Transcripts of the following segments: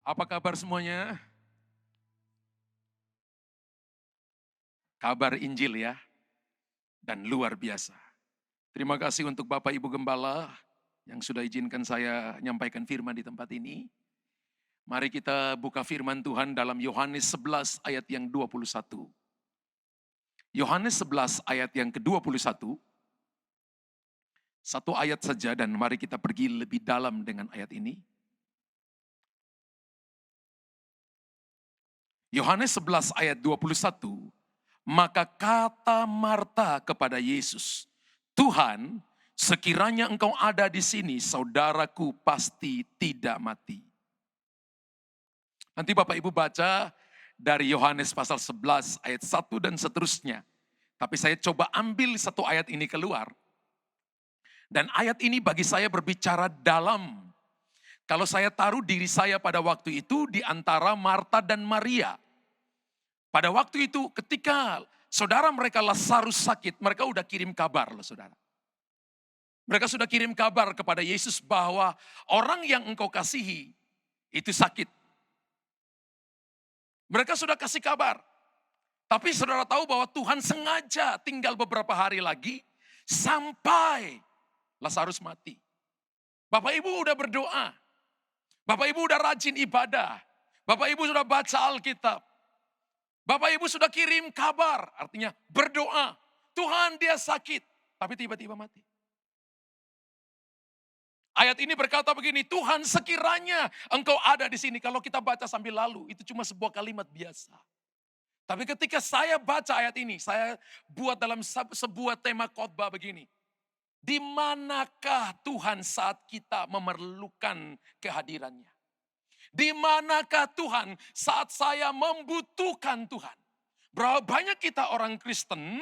Apa kabar semuanya? Kabar Injil ya, dan luar biasa. Terima kasih untuk Bapak Ibu Gembala yang sudah izinkan saya menyampaikan firman di tempat ini. Mari kita buka firman Tuhan dalam Yohanes 11 ayat yang 21. Yohanes 11 ayat yang ke-21, satu ayat saja dan mari kita pergi lebih dalam dengan ayat ini. Yohanes 11 ayat 21, maka kata Marta kepada Yesus, Tuhan, sekiranya engkau ada di sini, saudaraku pasti tidak mati. Nanti Bapak Ibu baca dari Yohanes pasal 11 ayat 1 dan seterusnya. Tapi saya coba ambil satu ayat ini keluar. Dan ayat ini bagi saya berbicara dalam. Kalau saya taruh diri saya pada waktu itu di antara Marta dan Maria. Pada waktu itu ketika saudara mereka Lazarus sakit, mereka udah kirim kabar loh saudara. Mereka sudah kirim kabar kepada Yesus bahwa orang yang engkau kasihi itu sakit. Mereka sudah kasih kabar. Tapi saudara tahu bahwa Tuhan sengaja tinggal beberapa hari lagi sampai Lazarus mati. Bapak Ibu udah berdoa. Bapak Ibu udah rajin ibadah. Bapak Ibu sudah baca Alkitab. Bapak Ibu sudah kirim kabar, artinya berdoa. Tuhan dia sakit, tapi tiba-tiba mati. Ayat ini berkata begini, Tuhan sekiranya engkau ada di sini. Kalau kita baca sambil lalu, itu cuma sebuah kalimat biasa. Tapi ketika saya baca ayat ini, saya buat dalam sebuah tema khotbah begini. Di manakah Tuhan saat kita memerlukan kehadirannya? Di manakah Tuhan saat saya membutuhkan Tuhan? Berapa banyak kita orang Kristen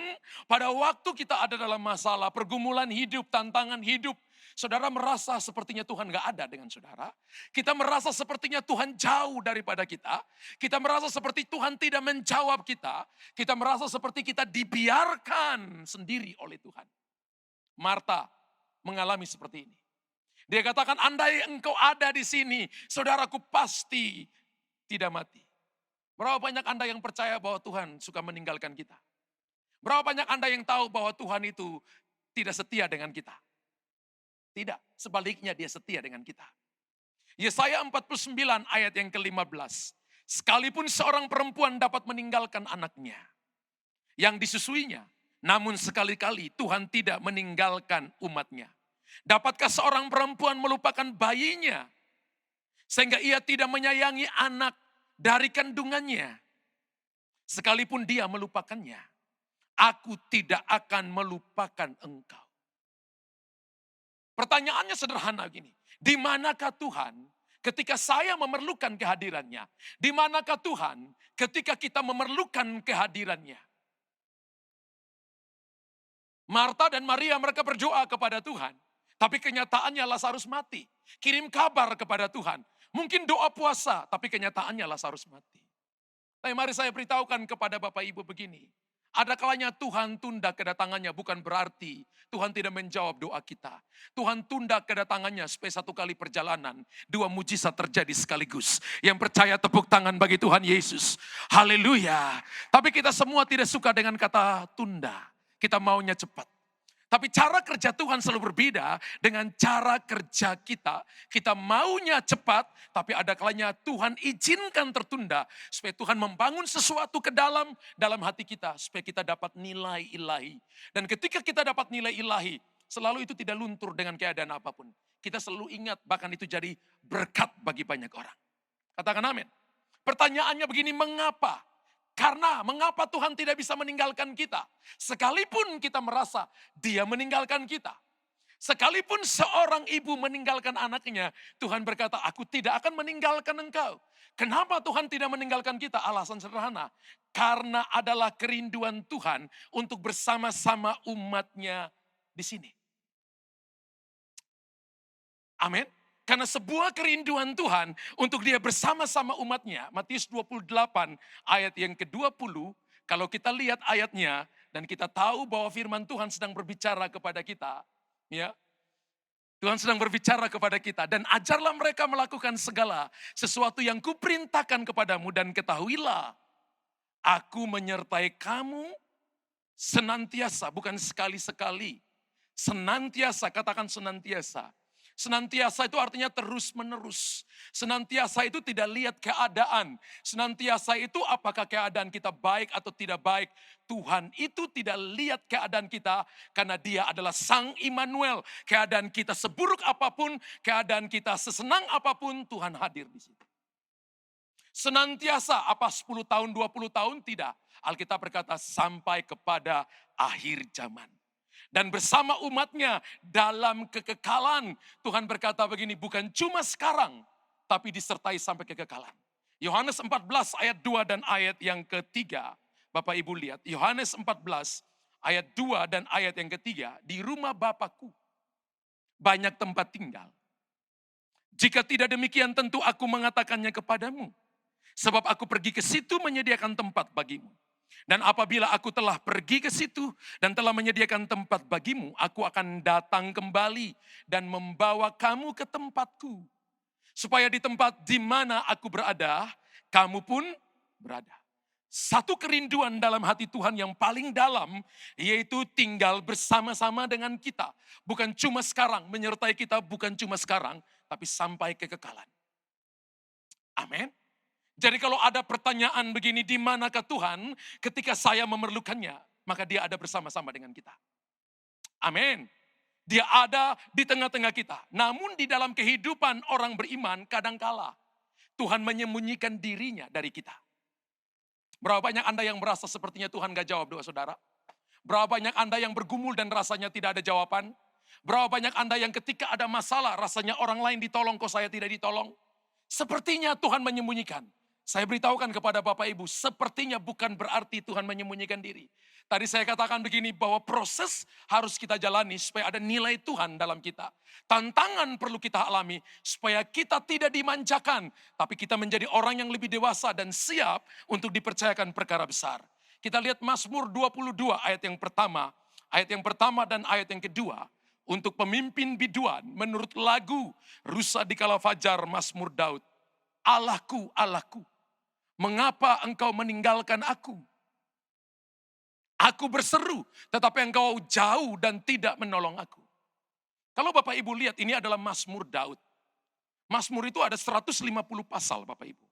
pada waktu kita ada dalam masalah, pergumulan hidup, tantangan hidup. Saudara merasa sepertinya Tuhan gak ada dengan saudara. Kita merasa sepertinya Tuhan jauh daripada kita. Kita merasa seperti Tuhan tidak menjawab kita. Kita merasa seperti kita dibiarkan sendiri oleh Tuhan. Marta mengalami seperti ini. Dia katakan, andai engkau ada di sini, saudaraku pasti tidak mati. Berapa banyak Anda yang percaya bahwa Tuhan suka meninggalkan kita? Berapa banyak Anda yang tahu bahwa Tuhan itu tidak setia dengan kita? Tidak, sebaliknya dia setia dengan kita. Yesaya 49 ayat yang ke-15. Sekalipun seorang perempuan dapat meninggalkan anaknya yang disusuinya, namun sekali-kali Tuhan tidak meninggalkan umatnya. Dapatkah seorang perempuan melupakan bayinya sehingga ia tidak menyayangi anak dari kandungannya? Sekalipun dia melupakannya, aku tidak akan melupakan engkau. Pertanyaannya sederhana gini, di manakah Tuhan ketika saya memerlukan kehadirannya? Di manakah Tuhan ketika kita memerlukan kehadirannya? Marta dan Maria mereka berdoa kepada Tuhan. Tapi kenyataannya Lazarus mati. Kirim kabar kepada Tuhan. Mungkin doa puasa, tapi kenyataannya Lazarus mati. Tapi mari saya beritahukan kepada Bapak Ibu begini. Ada kalanya Tuhan tunda kedatangannya bukan berarti Tuhan tidak menjawab doa kita. Tuhan tunda kedatangannya supaya satu kali perjalanan, dua mujizat terjadi sekaligus. Yang percaya tepuk tangan bagi Tuhan Yesus. Haleluya. Tapi kita semua tidak suka dengan kata tunda. Kita maunya cepat. Tapi cara kerja Tuhan selalu berbeda dengan cara kerja kita. Kita maunya cepat, tapi ada kalanya Tuhan izinkan tertunda. Supaya Tuhan membangun sesuatu ke dalam hati kita. Supaya kita dapat nilai ilahi. Dan ketika kita dapat nilai ilahi, selalu itu tidak luntur dengan keadaan apapun. Kita selalu ingat, bahkan itu jadi berkat bagi banyak orang. Katakan amin. Pertanyaannya begini, mengapa? Karena mengapa Tuhan tidak bisa meninggalkan kita? Sekalipun kita merasa dia meninggalkan kita. Sekalipun seorang ibu meninggalkan anaknya, Tuhan berkata, aku tidak akan meninggalkan engkau. Kenapa Tuhan tidak meninggalkan kita? Alasan sederhana. Karena adalah kerinduan Tuhan untuk bersama-sama umatnya di sini. Amin. Karena sebuah kerinduan Tuhan untuk dia bersama-sama umatnya. Matius 28 ayat yang ke-20. Kalau kita lihat ayatnya dan kita tahu bahwa firman Tuhan sedang berbicara kepada kita. Ya, Tuhan sedang berbicara kepada kita. Dan ajarlah mereka melakukan segala sesuatu yang kuperintahkan kepadamu. Dan ketahuilah, aku menyertai kamu senantiasa, bukan sekali-sekali. Senantiasa, katakan senantiasa. Senantiasa itu artinya terus menerus. Senantiasa itu tidak lihat keadaan. Senantiasa itu apakah keadaan kita baik atau tidak baik. Tuhan itu tidak lihat keadaan kita karena dia adalah Sang Immanuel. Keadaan kita seburuk apapun, keadaan kita sesenang apapun, Tuhan hadir di situ. Senantiasa apa 10 tahun, 20 tahun? Tidak. Alkitab berkata sampai kepada akhir zaman. Dan bersama umatnya dalam kekekalan. Tuhan berkata begini, bukan cuma sekarang, tapi disertai sampai kekekalan. Yohanes 14 ayat 2 dan ayat yang ketiga. Bapak Ibu lihat, Yohanes 14 ayat 2 dan ayat yang ketiga. Di rumah Bapakku banyak tempat tinggal. Jika tidak demikian tentu aku mengatakannya kepadamu. Sebab aku pergi ke situ menyediakan tempat bagimu. Dan apabila aku telah pergi ke situ dan telah menyediakan tempat bagimu, aku akan datang kembali dan membawa kamu ke tempatku. Supaya di tempat di mana aku berada, kamu pun berada. Satu kerinduan dalam hati Tuhan yang paling dalam, yaitu tinggal bersama-sama dengan kita. Bukan cuma sekarang, menyertai kita bukan cuma sekarang, tapi sampai kekekalan. Amin. Jadi kalau ada pertanyaan begini, di manakah Tuhan ketika saya memerlukannya, maka dia ada bersama-sama dengan kita. Amin. Dia ada di tengah-tengah kita. Namun di dalam kehidupan orang beriman, kadangkala Tuhan menyembunyikan dirinya dari kita. Berapa banyak Anda yang merasa sepertinya Tuhan gak jawab doa saudara? Berapa banyak Anda yang bergumul dan rasanya tidak ada jawaban? Berapa banyak Anda yang ketika ada masalah, rasanya orang lain ditolong, kok saya tidak ditolong? Sepertinya Tuhan menyembunyikan. Saya beritahukan kepada Bapak Ibu, sepertinya bukan berarti Tuhan menyembunyikan diri. Tadi saya katakan begini, bahwa proses harus kita jalani supaya ada nilai Tuhan dalam kita. Tantangan perlu kita alami supaya kita tidak dimanjakan, tapi kita menjadi orang yang lebih dewasa dan siap untuk dipercayakan perkara besar. Kita lihat Mazmur 22 ayat yang pertama dan ayat yang kedua. Untuk pemimpin biduan menurut lagu Rusa di Kala Fajar Mazmur Daud. Allahku, Allahku, mengapa engkau meninggalkan aku? Aku berseru, tetapi engkau jauh dan tidak menolong aku. Kalau Bapak Ibu lihat, ini adalah Mazmur Daud. Mazmur itu ada 150 pasal Bapak Ibu.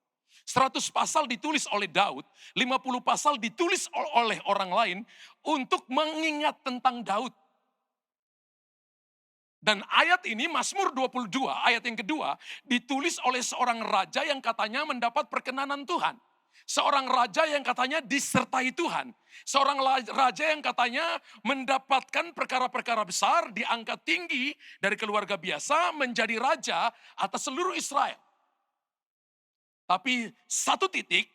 100 pasal ditulis oleh Daud, 50 pasal ditulis oleh orang lain untuk mengingat tentang Daud. Dan ayat ini, Mazmur 22, ayat yang kedua, ditulis oleh seorang raja yang katanya mendapat perkenanan Tuhan. Seorang raja yang katanya disertai Tuhan. Seorang raja yang katanya mendapatkan perkara-perkara besar, diangkat tinggi dari keluarga biasa menjadi raja atas seluruh Israel. Tapi satu titik,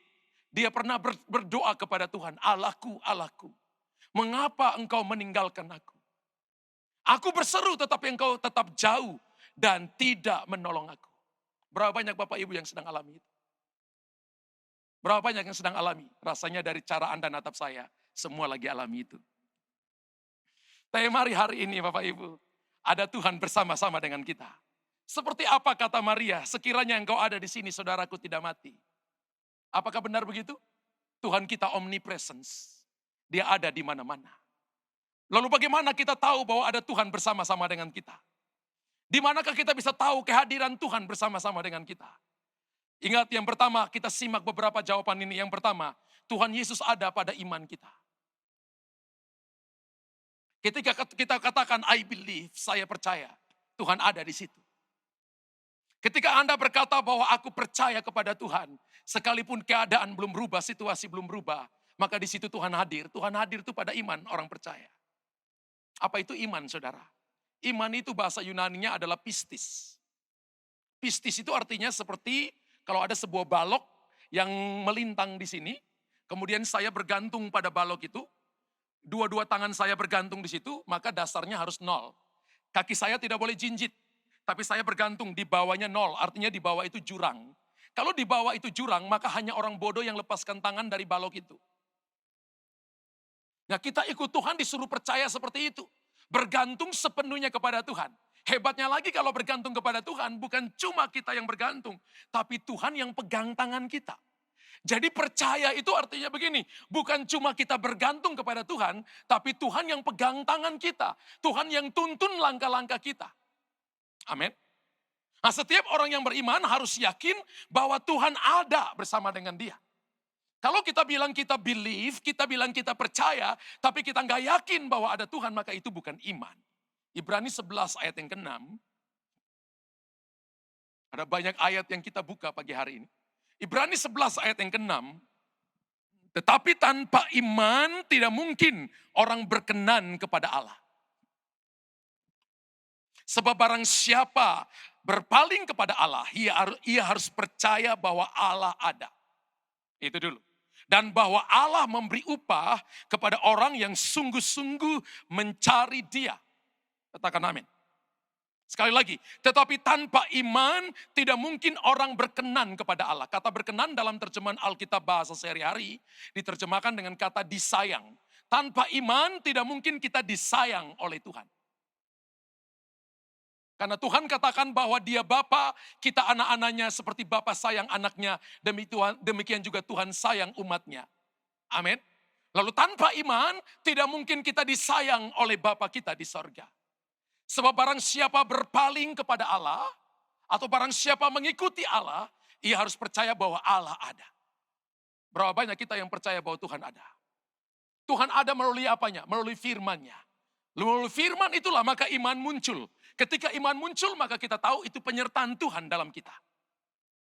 dia pernah berdoa kepada Tuhan, Allahku, Allahku, mengapa engkau meninggalkan aku? Aku berseru tetapi engkau tetap jauh dan tidak menolong aku. Berapa banyak Bapak Ibu yang sedang alami itu? Berapa banyak yang sedang alami? Rasanya dari cara Anda natap saya, semua lagi alami itu. Tapi mari hari ini Bapak Ibu, ada Tuhan bersama-sama dengan kita. Seperti apa kata Maria, sekiranya engkau ada di sini saudaraku tidak mati. Apakah benar begitu? Tuhan kita omnipresence. Dia ada di mana-mana. Lalu bagaimana kita tahu bahwa ada Tuhan bersama-sama dengan kita? Di manakah kita bisa tahu kehadiran Tuhan bersama-sama dengan kita? Ingat yang pertama, kita simak beberapa jawaban ini. Yang pertama, Tuhan Yesus ada pada iman kita. Ketika kita katakan I believe, saya percaya, Tuhan ada di situ. Ketika Anda berkata bahwa aku percaya kepada Tuhan, sekalipun keadaan belum berubah, situasi belum berubah, maka di situ Tuhan hadir. Tuhan hadir itu pada iman orang percaya. Apa itu iman, saudara? Iman itu bahasa Yunaninya adalah pistis. Pistis itu artinya seperti kalau ada sebuah balok yang melintang di sini, kemudian saya bergantung pada balok itu, dua-dua tangan saya bergantung di situ, maka dasarnya harus 0. Kaki saya tidak boleh jinjit, tapi saya bergantung di bawahnya 0, artinya di bawah itu jurang. Kalau di bawah itu jurang, maka hanya orang bodoh yang lepaskan tangan dari balok itu. Nah, kita ikut Tuhan disuruh percaya seperti itu. Bergantung sepenuhnya kepada Tuhan. Hebatnya lagi kalau bergantung kepada Tuhan, bukan cuma kita yang bergantung, tapi Tuhan yang pegang tangan kita. Jadi percaya itu artinya begini, bukan cuma kita bergantung kepada Tuhan, tapi Tuhan yang pegang tangan kita. Tuhan yang tuntun langkah-langkah kita. Amin. Nah, setiap orang yang beriman harus yakin bahwa Tuhan ada bersama dengan dia. Kalau kita bilang kita believe, kita bilang kita percaya, tapi kita nggak yakin bahwa ada Tuhan, maka itu bukan iman. Ibrani 11 ayat yang ke-6, ada banyak ayat yang kita buka pagi hari ini. Ibrani 11 ayat yang ke-6, tetapi tanpa iman tidak mungkin orang berkenan kepada Allah. Sebab barang siapa berpaling kepada Allah, ia harus percaya bahwa Allah ada. Itu dulu. Dan bahwa Allah memberi upah kepada orang yang sungguh-sungguh mencari dia. Katakan amin. Sekali lagi, tetapi tanpa iman tidak mungkin orang berkenan kepada Allah. Kata berkenan dalam terjemahan Alkitab bahasa sehari-hari diterjemahkan dengan kata disayang. Tanpa iman tidak mungkin kita disayang oleh Tuhan. Karena Tuhan katakan bahwa dia Bapa, kita anak-anaknya seperti Bapa sayang anaknya, demikian juga Tuhan sayang umatnya. Amin. Lalu tanpa iman tidak mungkin kita disayang oleh Bapa kita di sorga. Sebab barang siapa berpaling kepada Allah, atau barang siapa mengikuti Allah, ia harus percaya bahwa Allah ada. Berapa banyak kita yang percaya bahwa Tuhan ada? Tuhan ada melalui apanya? Melalui firman-Nya. Melalui firman itulah maka iman muncul. Ketika iman muncul maka kita tahu itu penyertaan Tuhan dalam kita.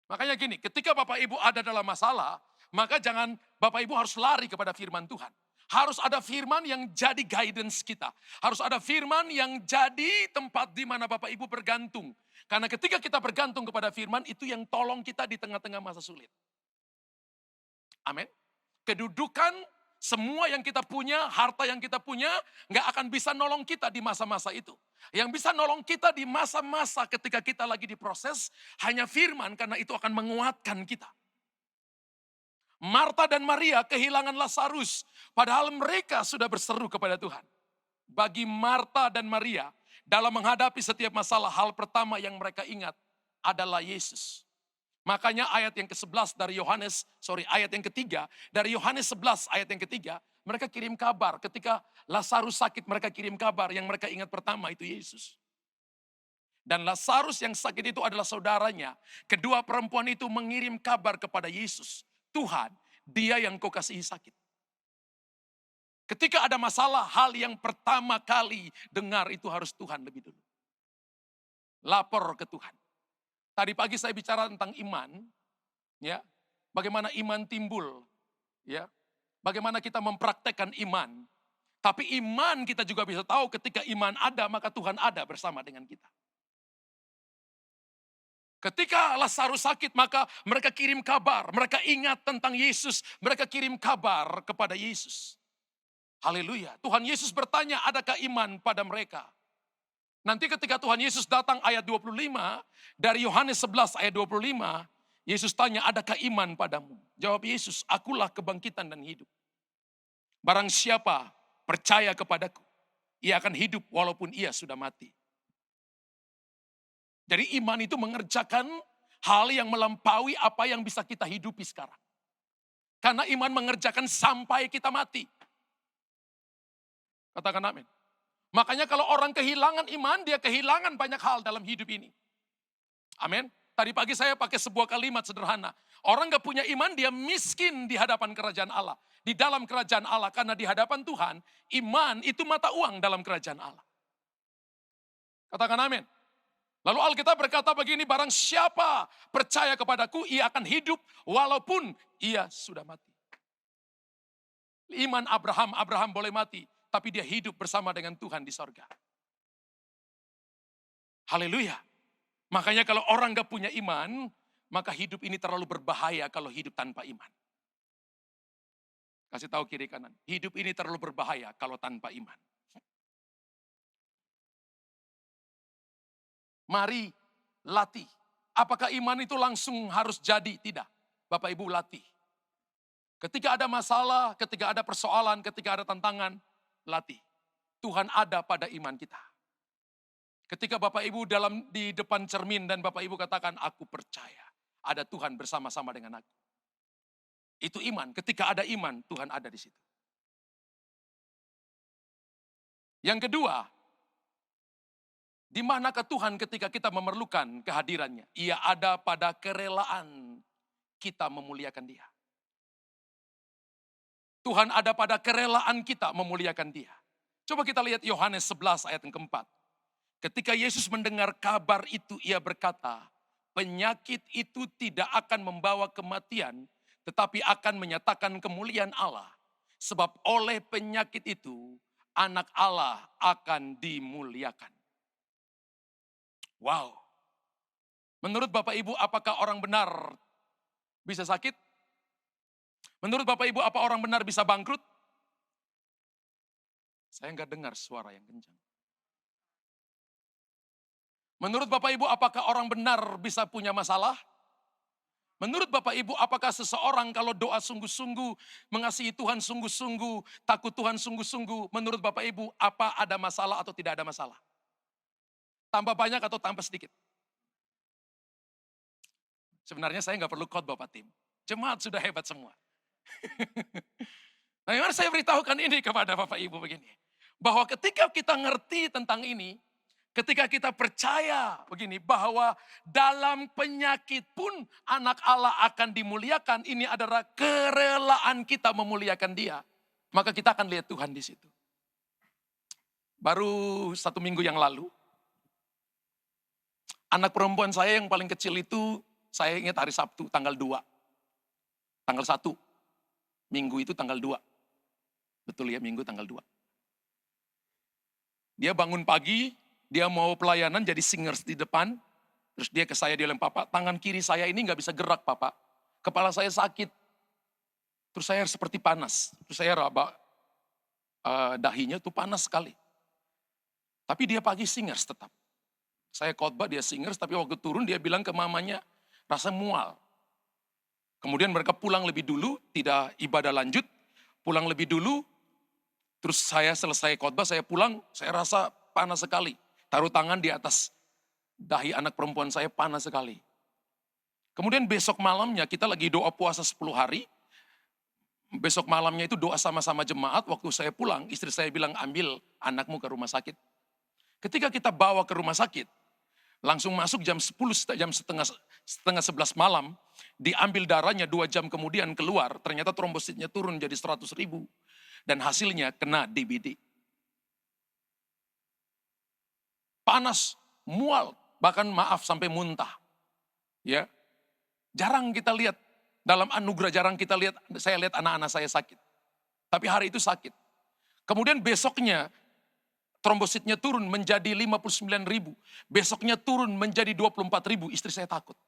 Makanya gini, ketika Bapak Ibu ada dalam masalah, maka jangan Bapak Ibu harus lari kepada firman Tuhan. Harus ada firman yang jadi guidance kita. Harus ada firman yang jadi tempat di mana Bapak Ibu bergantung. Karena ketika kita bergantung kepada firman, itu yang tolong kita di tengah-tengah masa sulit. Amin. Kedudukan, semua yang kita punya, harta yang kita punya, nggak akan bisa nolong kita di masa-masa itu. Yang bisa nolong kita di masa-masa ketika kita lagi diproses, hanya firman karena itu akan menguatkan kita. Marta dan Maria kehilangan Lazarus, padahal mereka sudah berseru kepada Tuhan. Bagi Marta dan Maria, dalam menghadapi setiap masalah, hal pertama yang mereka ingat adalah Yesus. Makanya ayat yang ke-11 dari ayat yang ketiga, dari Yohanes 11 ayat yang ketiga, mereka kirim kabar. Ketika Lazarus sakit, mereka kirim kabar. Yang mereka ingat pertama itu Yesus. Dan Lazarus yang sakit itu adalah saudaranya. Kedua perempuan itu mengirim kabar kepada Yesus. Tuhan, dia yang kau kasihi sakit. Ketika ada masalah, hal yang pertama kali dengar itu harus Tuhan lebih dulu. Lapor ke Tuhan. Tadi pagi saya bicara tentang iman, ya. Bagaimana iman timbul, ya. Bagaimana kita mempraktekkan iman. Tapi iman kita juga bisa tahu ketika iman ada, maka Tuhan ada bersama dengan kita. Ketika Lazarus sakit, maka mereka kirim kabar, mereka ingat tentang Yesus, mereka kirim kabar kepada Yesus. Haleluya. Tuhan Yesus bertanya, adakah iman pada mereka? Nanti ketika Tuhan Yesus datang ayat 25, dari Yohanes 11 ayat 25, Yesus tanya, adakah iman padamu? Jawab Yesus, akulah kebangkitan dan hidup. Barang siapa percaya kepadaku, ia akan hidup walaupun ia sudah mati. Jadi iman itu mengerjakan hal yang melampaui apa yang bisa kita hidupi sekarang. Karena iman mengerjakan sampai kita mati. Katakan amin. Makanya kalau orang kehilangan iman, dia kehilangan banyak hal dalam hidup ini. Amin. Tadi pagi saya pakai sebuah kalimat sederhana. Orang gak punya iman, dia miskin di hadapan kerajaan Allah. Di dalam kerajaan Allah, karena di hadapan Tuhan, iman itu mata uang dalam kerajaan Allah. Katakan amin. Lalu Alkitab berkata begini, barang siapa percaya kepadaku, ia akan hidup walaupun ia sudah mati. Iman Abraham boleh mati, tapi dia hidup bersama dengan Tuhan di sorga. Haleluya. Makanya kalau orang gak punya iman, maka hidup ini terlalu berbahaya kalau hidup tanpa iman. Kasih tahu kiri kanan, hidup ini terlalu berbahaya kalau tanpa iman. Mari latih. Apakah iman itu langsung harus jadi? Tidak. Bapak Ibu latih. Ketika ada masalah, ketika ada persoalan, ketika ada tantangan, latih. Tuhan ada pada iman kita. Ketika Bapak Ibu di depan cermin dan Bapak Ibu katakan, aku percaya ada Tuhan bersama-sama dengan aku. Itu iman. Ketika ada iman, Tuhan ada di situ. Yang kedua, di manakah Tuhan ketika kita memerlukan kehadirannya? Ia ada pada kerelaan kita memuliakan Dia. Tuhan ada pada kerelaan kita memuliakan Dia. Coba kita lihat Yohanes 11 ayat yang keempat. Ketika Yesus mendengar kabar itu, ia berkata, penyakit itu tidak akan membawa kematian, tetapi akan menyatakan kemuliaan Allah. Sebab oleh penyakit itu, anak Allah akan dimuliakan. Wow. Menurut Bapak Ibu, apakah orang benar bisa sakit? Menurut Bapak Ibu, apa orang benar bisa bangkrut? Saya nggak dengar suara yang kencang. Menurut Bapak Ibu, apakah orang benar bisa punya masalah? Menurut Bapak Ibu, apakah seseorang kalau doa sungguh-sungguh, mengasihi Tuhan sungguh-sungguh, takut Tuhan sungguh-sungguh, menurut Bapak Ibu, apa ada masalah atau tidak ada masalah? Tambah banyak atau tambah sedikit? Sebenarnya saya nggak perlu khotbah Pak Tim. Jemaat sudah hebat semua. Nah, yang saya beritahukan ini kepada Bapak Ibu begini. Bahwa ketika kita ngerti tentang ini, ketika kita percaya begini, bahwa dalam penyakit pun anak Allah akan dimuliakan, ini adalah kerelaan kita memuliakan Dia. Maka kita akan lihat Tuhan di situ. Baru 1 minggu yang lalu, anak perempuan saya yang paling kecil itu, saya ingat hari Sabtu, tanggal 2. Tanggal 1. Minggu itu tanggal 2. Betul ya, Minggu tanggal 2. Dia bangun pagi, dia mau pelayanan jadi singers di depan. Terus dia ke saya, dia bilang, Papa, tangan kiri saya ini gak bisa gerak, Papa. Kepala saya sakit. Terus saya seperti panas. Terus saya raba dahinya tuh panas sekali. Tapi dia pagi singers tetap. Saya khotbah, dia singers, tapi waktu turun dia bilang ke mamanya, rasa mual. Kemudian mereka pulang lebih dulu, tidak ibadah lanjut. Pulang lebih dulu, terus saya selesai khotbah, saya pulang, saya rasa panas sekali. Taruh tangan di atas dahi anak perempuan saya, panas sekali. Kemudian besok malamnya kita lagi doa puasa 10 hari. Besok malamnya itu doa sama-sama jemaat, waktu saya pulang, istri saya bilang, ambil anakmu ke rumah sakit. Ketika kita bawa ke rumah sakit, langsung masuk jam 10, jam setengah 11 malam, diambil darahnya 2 jam kemudian keluar, ternyata trombositnya turun jadi 100.000. Dan hasilnya kena DBD. Panas, mual, bahkan maaf sampai muntah. Ya, jarang kita lihat, dalam anugerah jarang kita lihat, saya lihat anak-anak saya sakit. Tapi hari itu sakit. Kemudian besoknya, trombositnya turun menjadi 59.000. Besoknya turun menjadi 24.000, istri saya takut.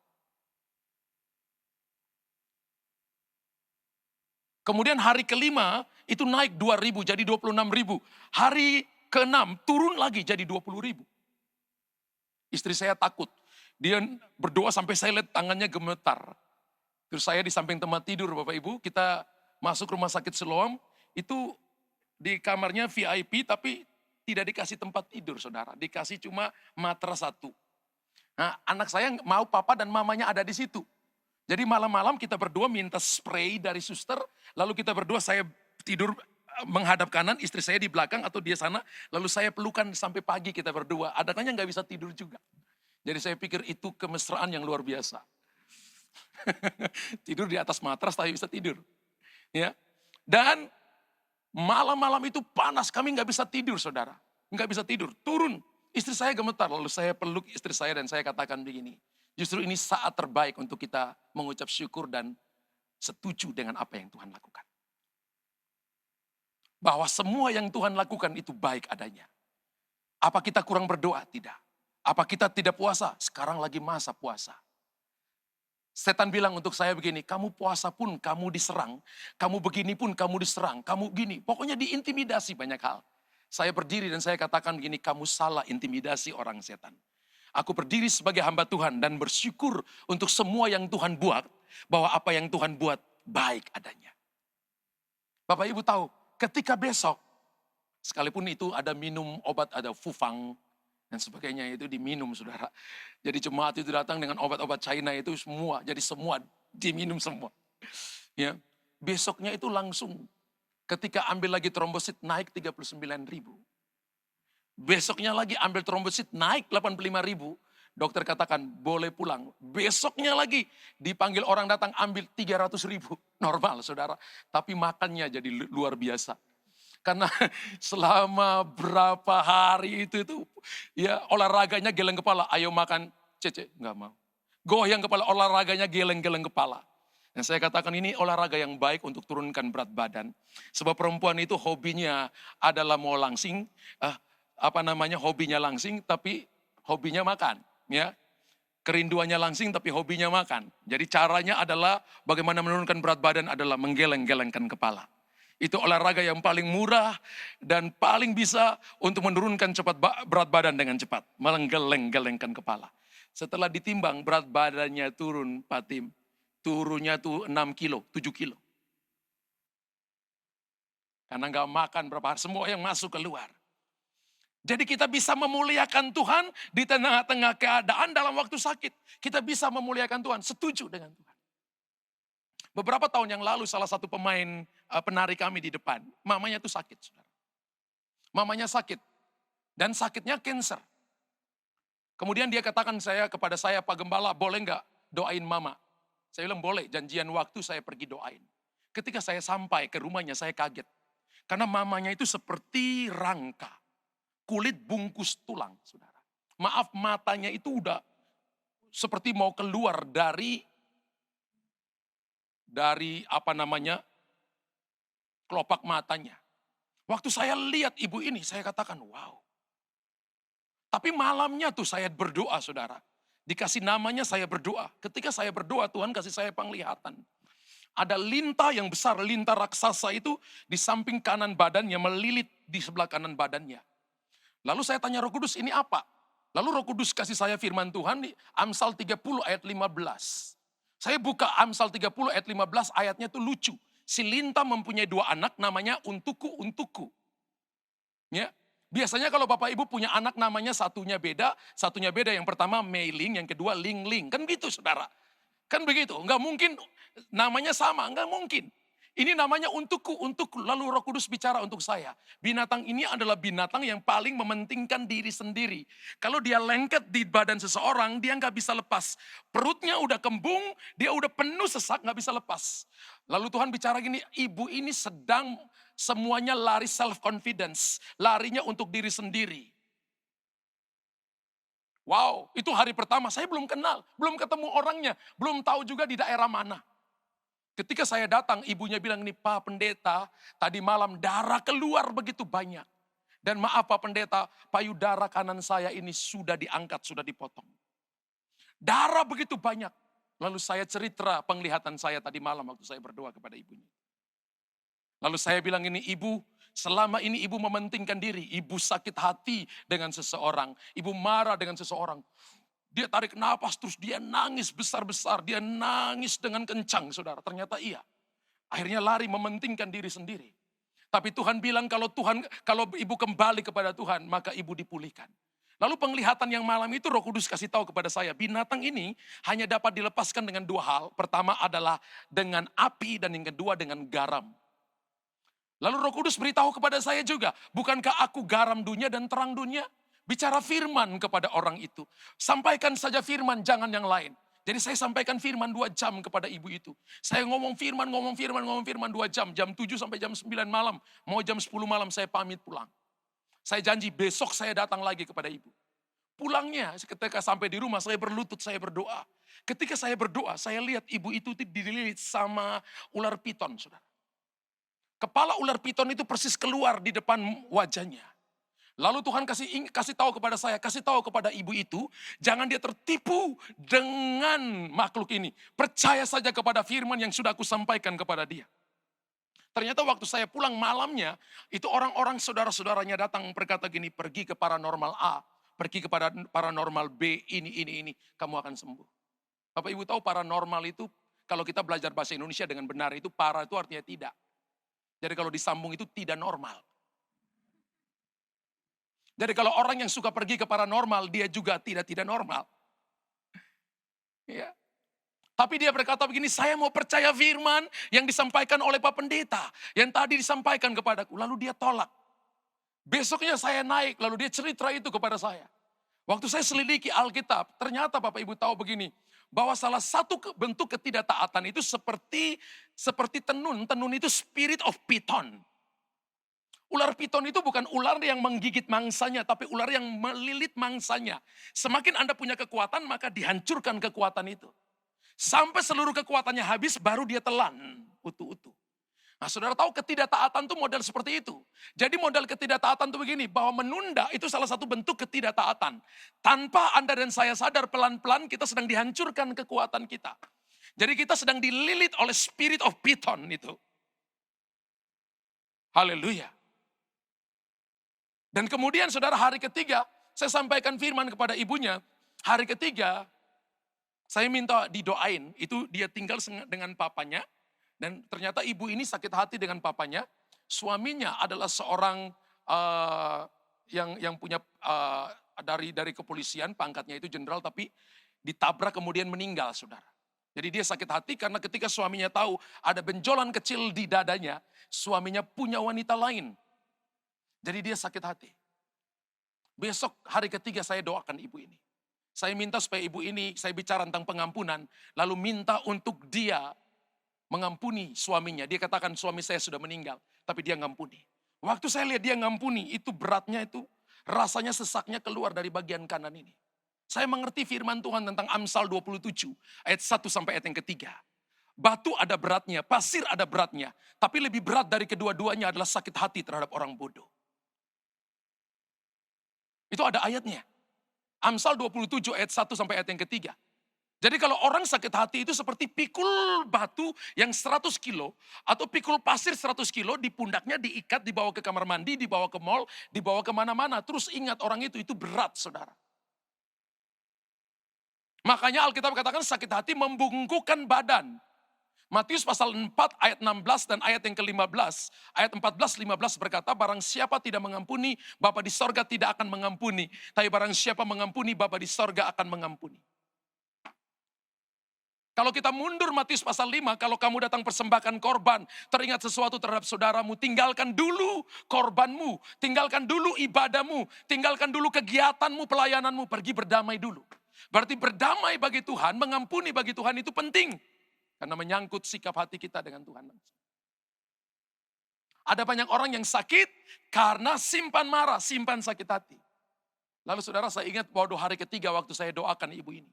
Kemudian hari kelima itu naik 2.000 jadi 26.000. Hari ke-6 turun lagi jadi 20.000. Istri saya takut. Dia berdoa sampai saya lihat tangannya gemetar. Terus saya di samping tempat tidur Bapak Ibu, kita masuk rumah sakit Siloam, itu di kamarnya VIP tapi tidak dikasih tempat tidur saudara. Dikasih cuma matras 1. Nah anak saya mau papa dan mamanya ada di situ. Jadi malam-malam kita berdua minta spray dari suster, lalu kita berdua saya tidur menghadap kanan, istri saya di belakang atau dia sana, lalu saya pelukan sampai pagi kita berdua. Adakahnya nggak bisa tidur juga. Jadi saya pikir itu kemesraan yang luar biasa. Tidur di atas matras tapi bisa tidur. Ya. Dan malam-malam itu panas, kami nggak bisa tidur saudara. Nggak bisa tidur, turun. Istri saya gemetar, lalu saya peluk istri saya dan saya katakan begini. Justru ini saat terbaik untuk kita mengucap syukur dan setuju dengan apa yang Tuhan lakukan. Bahwa semua yang Tuhan lakukan itu baik adanya. Apa kita kurang berdoa? Tidak. Apa kita tidak puasa? Sekarang lagi masa puasa. Setan bilang untuk saya begini, kamu puasa pun kamu diserang, kamu begini pun kamu diserang, kamu gini. Pokoknya diintimidasi banyak hal. Saya berdiri dan saya katakan begini, kamu salah intimidasi orang setan. Aku berdiri sebagai hamba Tuhan dan bersyukur untuk semua yang Tuhan buat, bahwa apa yang Tuhan buat baik adanya. Bapak Ibu tahu, ketika besok, sekalipun itu ada minum obat, ada fufang, dan sebagainya itu diminum, saudara. Jadi jemaat itu datang dengan obat-obat China itu semua, jadi semua diminum semua. Ya, besoknya itu langsung ketika ambil lagi trombosit naik 39.000. Besoknya lagi ambil trombosit naik 85.000. Dokter katakan boleh pulang. Besoknya lagi dipanggil orang datang ambil 300.000. Normal, saudara. Tapi makannya jadi luar biasa. Karena selama berapa hari itu ya olahraganya geleng kepala. Ayo makan, Cece, nggak mau. Goyang kepala, olahraganya geleng-geleng kepala. Dan saya katakan ini olahraga yang baik untuk turunkan berat badan. Sebab perempuan itu hobinya adalah mau langsing, hobinya langsing tapi hobinya makan. Ya, kerinduannya langsing tapi hobinya makan. Jadi caranya adalah bagaimana menurunkan berat badan adalah menggeleng-gelengkan kepala. Itu olahraga yang paling murah dan paling bisa untuk menurunkan cepat berat badan dengan cepat. Menggeleng-gelengkan kepala. Setelah ditimbang berat badannya turun, Pak Tim. Turunnya tuh 6 kilo, 7 kilo. Karena nggak makan berapa hari, semua yang masuk keluar. Jadi kita bisa memuliakan Tuhan di tengah-tengah keadaan dalam waktu sakit. Kita bisa memuliakan Tuhan, setuju dengan Tuhan. Beberapa tahun yang lalu salah satu pemain penari kami di depan, mamanya itu sakit, saudara. Mamanya sakit, dan sakitnya cancer. Kemudian dia katakan kepada saya, Pak Gembala, boleh nggak doain mama? Saya bilang boleh, janjian waktu saya pergi doain. Ketika saya sampai ke rumahnya, saya kaget. Karena mamanya itu seperti rangka. Kulit bungkus tulang, saudara. Maaf, matanya itu udah seperti mau keluar dari kelopak matanya. Waktu saya lihat ibu ini, saya katakan, wow. Tapi malamnya tuh saya berdoa, saudara. Dikasih namanya saya berdoa. Ketika saya berdoa, Tuhan kasih saya penglihatan. Ada lintah yang besar, lintah raksasa itu di samping kanan badannya, melilit di sebelah kanan badannya. Lalu saya tanya Roh Kudus, ini apa? Lalu Roh Kudus kasih saya firman Tuhan di Amsal 30 ayat 15. Saya buka Amsal 30 ayat 15, ayatnya itu lucu. Si lintah mempunyai 2 anak, namanya untukku. Ya. Biasanya kalau Bapak Ibu punya anak namanya satunya beda. Yang pertama Meiling, yang kedua Ling. Kan gitu, saudara. Kan begitu, nggak mungkin namanya sama, nggak mungkin. Ini namanya untukku. Lalu Roh Kudus bicara untuk saya. Binatang ini adalah binatang yang paling mementingkan diri sendiri. Kalau dia lengket di badan seseorang, dia nggak bisa lepas. Perutnya udah kembung, dia udah penuh sesak, nggak bisa lepas. Lalu Tuhan bicara gini, ibu ini sedang semuanya lari self-confidence. Larinya untuk diri sendiri. Wow, itu hari pertama, saya belum kenal, belum ketemu orangnya, belum tahu juga di daerah mana. Ketika saya datang, ibunya bilang, ini Pak Pendeta, tadi malam darah keluar begitu banyak. Dan maaf Pak Pendeta, payudara kanan saya ini sudah diangkat, sudah dipotong. Darah begitu banyak. Lalu saya cerita penglihatan saya tadi malam waktu saya berdoa kepada ibunya. Lalu saya bilang ini, ibu, selama ini ibu mementingkan diri. Ibu sakit hati dengan seseorang. Ibu marah dengan seseorang. Dia tarik napas terus dia nangis besar-besar. Dia nangis dengan kencang, saudara. Ternyata iya. Akhirnya lari mementingkan diri sendiri. Tapi Tuhan bilang kalau ibu kembali kepada Tuhan, maka ibu dipulihkan. Lalu penglihatan yang malam itu Roh Kudus kasih tahu kepada saya, binatang ini hanya dapat dilepaskan dengan 2 hal. Pertama adalah dengan api dan yang kedua dengan garam. Lalu Roh Kudus beritahu kepada saya juga, bukankah aku garam dunia dan terang dunia? Bicara firman kepada orang itu. Sampaikan saja firman, jangan yang lain. Jadi saya sampaikan firman 2 jam kepada ibu itu. Saya ngomong firman 2 jam. Jam 7 sampai jam 9 malam. Mau jam 10 malam saya pamit pulang. Saya janji besok saya datang lagi kepada ibu. Pulangnya ketika sampai di rumah saya berlutut, saya berdoa. Ketika saya berdoa, saya lihat ibu itu dililit sama ular piton, saudara. Kepala ular piton itu persis keluar di depan wajahnya. Lalu Tuhan kasih tahu kepada saya, kasih tahu kepada ibu itu, jangan dia tertipu dengan makhluk ini. Percaya saja kepada firman yang sudah aku sampaikan kepada dia. Ternyata waktu saya pulang malamnya, itu orang-orang saudara-saudaranya datang berkata gini, pergi ke paranormal A, pergi ke paranormal B, ini, kamu akan sembuh. Bapak Ibu tahu paranormal itu, kalau kita belajar bahasa Indonesia dengan benar, itu para itu artinya tidak. Jadi kalau disambung itu tidak normal. Jadi kalau orang yang suka pergi ke paranormal, dia juga tidak normal. Ya. Tapi dia berkata begini, saya mau percaya firman yang disampaikan oleh Pak Pendeta. Yang tadi disampaikan kepadaku, lalu dia tolak. Besoknya saya naik, lalu dia cerita itu kepada saya. Waktu saya selidiki Alkitab, ternyata Bapak Ibu tahu begini, bahwa salah satu bentuk ketidaktaatan itu seperti tenun. Tenun itu spirit of python. Ular piton itu bukan ular yang menggigit mangsanya, tapi ular yang melilit mangsanya. Semakin Anda punya kekuatan, maka dihancurkan kekuatan itu. Sampai seluruh kekuatannya habis, baru dia telan utuh-utuh. Nah, saudara tahu ketidaktaatan itu model seperti itu. Jadi model ketidaktaatan itu begini, bahwa menunda itu salah satu bentuk ketidaktaatan. Tanpa Anda dan saya sadar, pelan-pelan kita sedang dihancurkan kekuatan kita. Jadi kita sedang dililit oleh spirit of python itu. Haleluya. Dan kemudian saudara hari ketiga, saya sampaikan firman kepada ibunya. Hari ketiga, saya minta didoain. Itu dia tinggal dengan papanya. Dan ternyata ibu ini sakit hati dengan papanya. Suaminya adalah seorang yang punya dari kepolisian, pangkatnya itu jenderal, tapi ditabrak kemudian meninggal, saudara. Jadi dia sakit hati karena ketika suaminya tahu ada benjolan kecil di dadanya, suaminya punya wanita lain. Jadi dia sakit hati. Besok hari ketiga saya doakan ibu ini. Saya minta supaya ibu ini, saya bicara tentang pengampunan, lalu minta untuk dia mengampuni suaminya. Dia katakan suami saya sudah meninggal, tapi dia ngampuni. Waktu saya lihat dia ngampuni, itu beratnya itu, rasanya sesaknya keluar dari bagian kanan ini. Saya mengerti firman Tuhan tentang Amsal 27, ayat 1 sampai ayat yang ketiga. Batu ada beratnya, pasir ada beratnya, tapi lebih berat dari kedua-duanya adalah sakit hati terhadap orang bodoh. Itu ada ayatnya. Amsal 27 ayat 1 sampai ayat yang ketiga. Jadi kalau orang sakit hati itu seperti pikul batu yang 100 kilo, atau pikul pasir 100 kilo, di pundaknya diikat, dibawa ke kamar mandi, dibawa ke mall, dibawa kemana-mana. Terus ingat orang itu berat, saudara. Makanya Alkitab katakan sakit hati membungkukkan badan. Matius pasal 4 ayat 16 dan ayat yang ke-15. Ayat 14-15 berkata, barang siapa tidak mengampuni, Bapa di sorga tidak akan mengampuni. Tapi barang siapa mengampuni, Bapa di sorga akan mengampuni. Kalau kita mundur Matius pasal 5, kalau kamu datang persembahkan korban, teringat sesuatu terhadap saudaramu, tinggalkan dulu korbanmu, tinggalkan dulu ibadahmu, tinggalkan dulu kegiatanmu, pelayananmu, pergi berdamai dulu. Berarti berdamai bagi Tuhan, mengampuni bagi Tuhan itu penting. Karena menyangkut sikap hati kita dengan Tuhan. Ada banyak orang yang sakit karena simpan marah, simpan sakit hati. Lalu saudara, saya ingat bahwa hari ketiga waktu saya doakan ibu ini.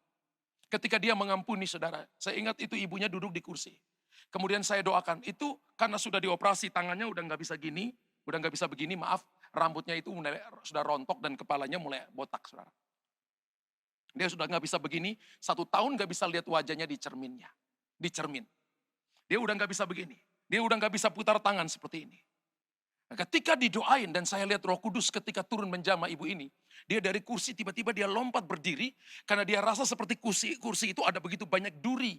Ketika dia mengampuni saudara, saya ingat itu ibunya duduk di kursi. Kemudian saya doakan, itu karena sudah dioperasi, tangannya udah nggak bisa gini, udah nggak bisa begini, maaf, rambutnya itu sudah rontok dan kepalanya mulai botak, saudara. Dia sudah nggak bisa begini, 1 tahun nggak bisa lihat wajahnya di cerminnya. Di cermin. Dia udah nggak bisa begini. Dia udah nggak bisa putar tangan seperti ini. Nah, ketika didoain dan saya lihat Roh Kudus ketika turun menjamah ibu ini, dia dari kursi tiba-tiba dia lompat berdiri karena dia rasa seperti kursi itu ada begitu banyak duri.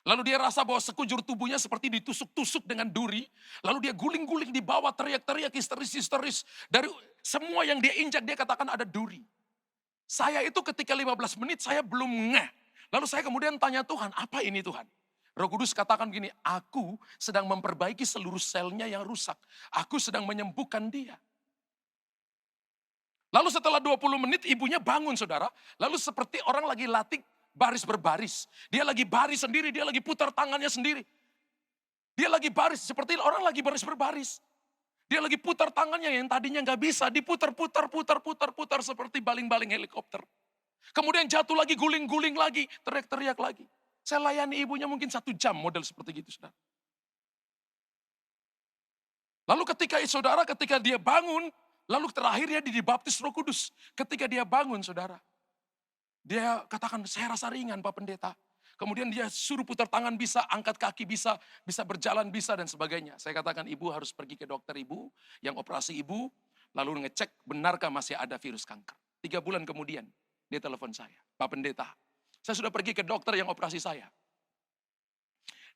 Lalu dia rasa bahwa sekujur tubuhnya seperti ditusuk-tusuk dengan duri. Lalu dia guling-guling di bawah, teriak-teriak histeris-histeris. Dari semua yang dia injak dia katakan ada duri. Saya itu ketika 15 menit saya belum ngeh. Lalu saya kemudian tanya Tuhan, apa ini Tuhan? Roh Kudus katakan gini, aku sedang memperbaiki seluruh selnya yang rusak. Aku sedang menyembuhkan dia. Lalu setelah 20 menit ibunya bangun saudara. Lalu seperti orang lagi latih baris berbaris. Dia lagi baris sendiri, dia lagi putar tangannya sendiri. Dia lagi baris, seperti orang lagi baris berbaris. Dia lagi putar tangannya yang tadinya nggak bisa, diputar-putar, putar-putar seperti baling-baling helikopter. Kemudian jatuh lagi, guling-guling lagi, teriak-teriak lagi. Saya layani ibunya mungkin 1 jam model seperti gitu, saudara. Lalu ketika dia bangun, lalu terakhir dia dibaptis Roh Kudus. Ketika dia bangun, saudara, dia katakan, saya rasa ringan Pak Pendeta. Kemudian dia suruh putar tangan bisa, angkat kaki bisa berjalan bisa dan sebagainya. Saya katakan ibu harus pergi ke dokter ibu, yang operasi ibu, lalu ngecek benarkah masih ada virus kanker. 3 bulan kemudian, dia telepon saya, Pak Pendeta, saya sudah pergi ke dokter yang operasi saya.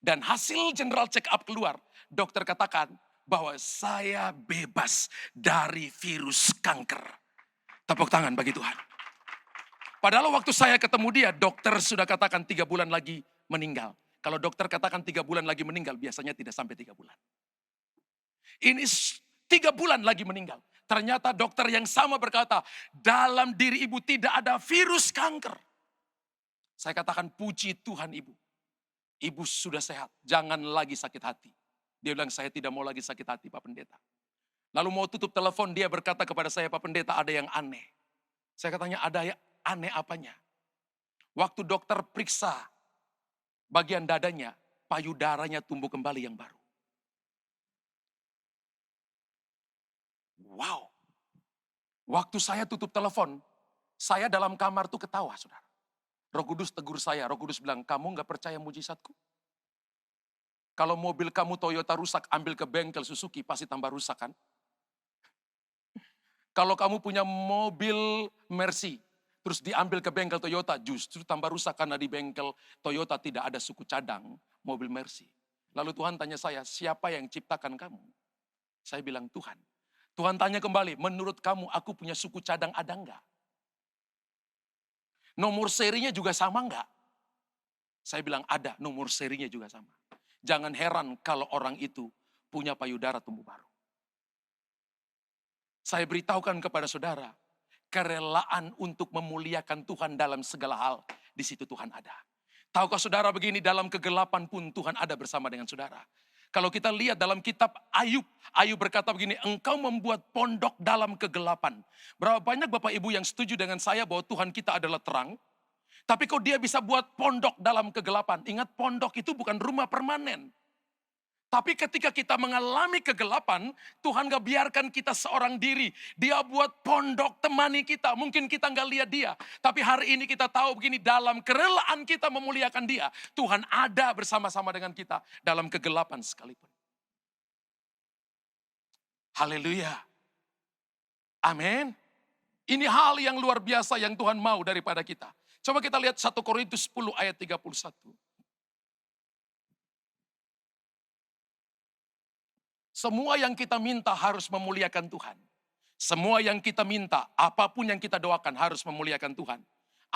Dan hasil general check up keluar, dokter katakan bahwa saya bebas dari virus kanker. Tepuk tangan bagi Tuhan. Padahal waktu saya ketemu dia, dokter sudah katakan 3 bulan lagi meninggal. Kalau dokter katakan 3 bulan lagi meninggal, biasanya tidak sampai 3 bulan. Ini 3 bulan lagi meninggal. Ternyata dokter yang sama berkata, dalam diri ibu tidak ada virus kanker. Saya katakan, puji Tuhan ibu. Ibu sudah sehat, jangan lagi sakit hati. Dia bilang, saya tidak mau lagi sakit hati Pak Pendeta. Lalu mau tutup telepon, dia berkata kepada saya, Pak Pendeta ada yang aneh. Saya katanya, ada yang aneh apanya? Waktu dokter periksa bagian dadanya, payudaranya tumbuh kembali yang baru. Wow. Waktu saya tutup telepon, saya dalam kamar tuh ketawa, saudara. Roh Kudus tegur saya, Roh Kudus bilang, kamu gak percaya mujizatku? Kalau mobil kamu Toyota rusak, ambil ke bengkel Suzuki, pasti tambah rusak kan? Kalau kamu punya mobil Mercy, terus diambil ke bengkel Toyota, justru tambah rusak karena di bengkel Toyota tidak ada suku cadang mobil Mercy. Lalu Tuhan tanya saya, siapa yang ciptakan kamu? Saya bilang, Tuhan. Tuhan tanya kembali, menurut kamu aku punya suku cadang ada enggak? Nomor serinya juga sama enggak? Saya bilang ada, nomor serinya juga sama. Jangan heran kalau orang itu punya payudara tumbuh baru. Saya beritahukan kepada saudara, kerelaan untuk memuliakan Tuhan dalam segala hal, di situ Tuhan ada. Tahukah saudara begini, dalam kegelapan pun Tuhan ada bersama dengan saudara. Kalau kita lihat dalam kitab Ayub, Ayub berkata begini, engkau membuat pondok dalam kegelapan. Berapa banyak Bapak Ibu yang setuju dengan saya bahwa Tuhan kita adalah terang, tapi kok dia bisa buat pondok dalam kegelapan? Ingat, pondok itu bukan rumah permanen. Tapi ketika kita mengalami kegelapan, Tuhan gak biarkan kita seorang diri. Dia buat pondok temani kita. Mungkin kita gak lihat dia. Tapi hari ini kita tahu begini, dalam kerelaan kita memuliakan dia, Tuhan ada bersama-sama dengan kita dalam kegelapan sekalipun. Haleluya. Amin. Ini hal yang luar biasa yang Tuhan mau daripada kita. Coba kita lihat 1 Korintus 10 ayat 31. Semua yang kita minta harus memuliakan Tuhan. Semua yang kita minta, apapun yang kita doakan harus memuliakan Tuhan.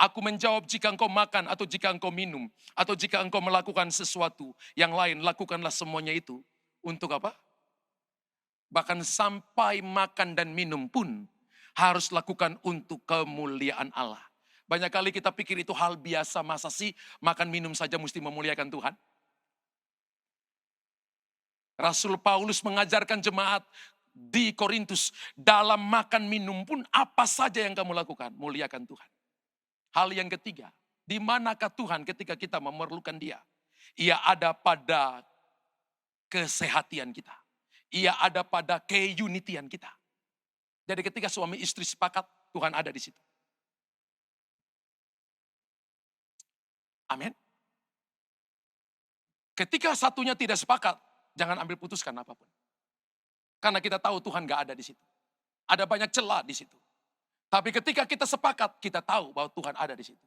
Aku menjawab, jika engkau makan atau jika engkau minum, atau jika engkau melakukan sesuatu yang lain, lakukanlah semuanya itu. Untuk apa? Bahkan sampai makan dan minum pun harus lakukan untuk kemuliaan Allah. Banyak kali kita pikir itu hal biasa, masa sih makan minum saja mesti memuliakan Tuhan? Rasul Paulus mengajarkan jemaat di Korintus, dalam makan minum pun apa saja yang kamu lakukan, muliakan Tuhan. Hal yang ketiga, di manakah Tuhan ketika kita memerlukan Dia? Ia ada pada kesehatan kita. Ia ada pada keunitian kita. Jadi ketika suami istri sepakat, Tuhan ada di situ. Amin. Ketika satunya tidak sepakat, jangan ambil putuskan apapun. Karena kita tahu Tuhan gak ada di situ. Ada banyak celah di situ. Tapi ketika kita sepakat, kita tahu bahwa Tuhan ada di situ.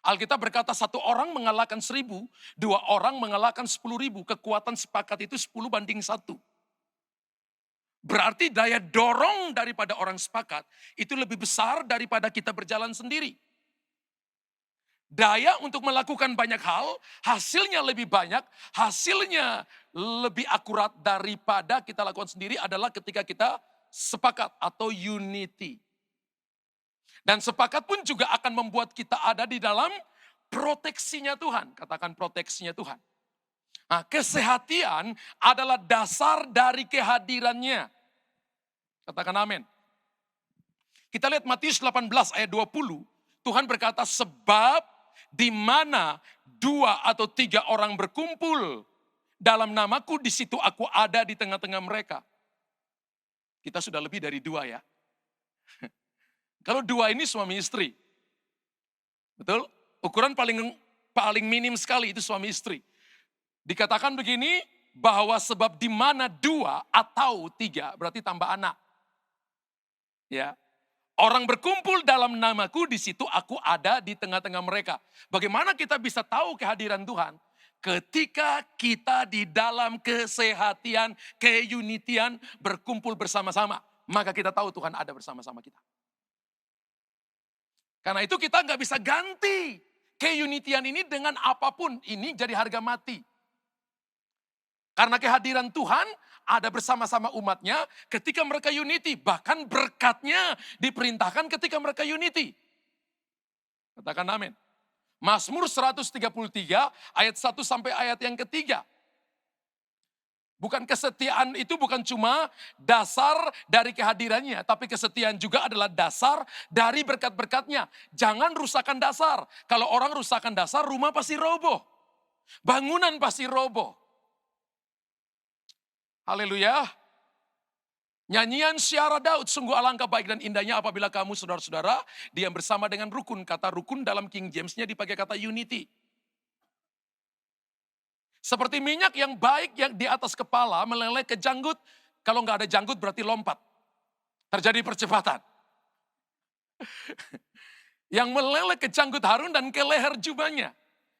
Alkitab berkata 1 orang mengalahkan 1000, 2 orang mengalahkan 10.000. Kekuatan sepakat itu 10:1. Berarti daya dorong daripada orang sepakat itu lebih besar daripada kita berjalan sendiri. Daya untuk melakukan banyak hal, hasilnya lebih banyak, hasilnya lebih akurat daripada kita lakukan sendiri adalah ketika kita sepakat atau unity. Dan sepakat pun juga akan membuat kita ada di dalam proteksinya Tuhan. Katakan proteksinya Tuhan. Nah, kesehatan adalah dasar dari kehadirannya. Katakan amin. Kita lihat Matius 18 ayat 20. Tuhan berkata, sebab di mana 2 atau 3 orang berkumpul dalam namaku, di situ aku ada di tengah-tengah mereka. Kita sudah lebih dari 2 ya. Kalau 2 ini suami istri. Betul? Ukuran paling minim sekali itu suami istri. Dikatakan begini, bahwa sebab di mana 2 atau 3, berarti tambah anak. Ya. Orang berkumpul dalam namaku, di situ aku ada di tengah-tengah mereka. Bagaimana kita bisa tahu kehadiran Tuhan? Ketika kita di dalam kesehatian, keunitian, berkumpul bersama-sama, maka kita tahu Tuhan ada bersama-sama kita. Karena itu kita nggak bisa ganti keunitian ini dengan apapun. Ini jadi harga mati. Karena kehadiran Tuhan ada bersama-sama umatnya ketika mereka unity. Bahkan berkatnya diperintahkan ketika mereka unity. Katakan amin. Mazmur 133 ayat 1 sampai ayat yang ketiga. Bukan kesetiaan itu bukan cuma dasar dari kehadirannya, tapi kesetiaan juga adalah dasar dari berkat-berkatnya. Jangan rusakkan dasar. Kalau orang rusakkan dasar, rumah pasti roboh. Bangunan pasti roboh. Haleluya. Nyanyian Syiara Daud, sungguh alangkah baik dan indahnya apabila kamu saudara-saudara diam bersama dengan rukun. Kata rukun dalam King James-nya dipakai kata unity. Seperti minyak yang baik yang di atas kepala meleleh ke janggut. Kalau nggak ada janggut berarti lompat. Terjadi percepatan. Yang meleleh ke janggut Harun dan ke leher jubahnya.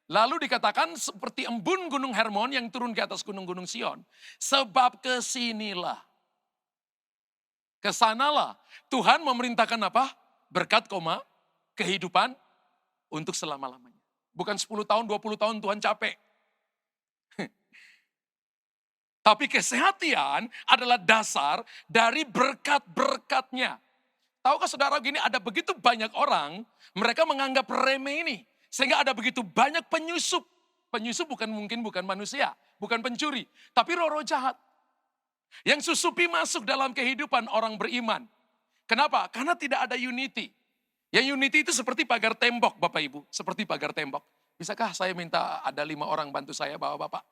Lalu dikatakan seperti embun gunung Hermon yang turun ke atas gunung-gunung Sion. Sebab kesinilah. Kesanalah. Tuhan memerintahkan apa? Berkat, kehidupan untuk selama-lamanya. Bukan 10 tahun, 20 tahun Tuhan capek. Tapi kesehatan adalah dasar dari berkat-berkatnya. Tahukah saudara gini, ada begitu banyak orang, mereka menganggap remeh ini. Sehingga ada begitu banyak penyusup. Penyusup mungkin bukan manusia, bukan pencuri. Tapi roh-roh jahat. Yang susupi masuk dalam kehidupan orang beriman. Kenapa? Karena tidak ada unity. Yang unity itu seperti pagar tembok Bapak Ibu. Seperti pagar tembok. Bisakah saya minta ada 5 orang bantu saya Bapak-Bapak?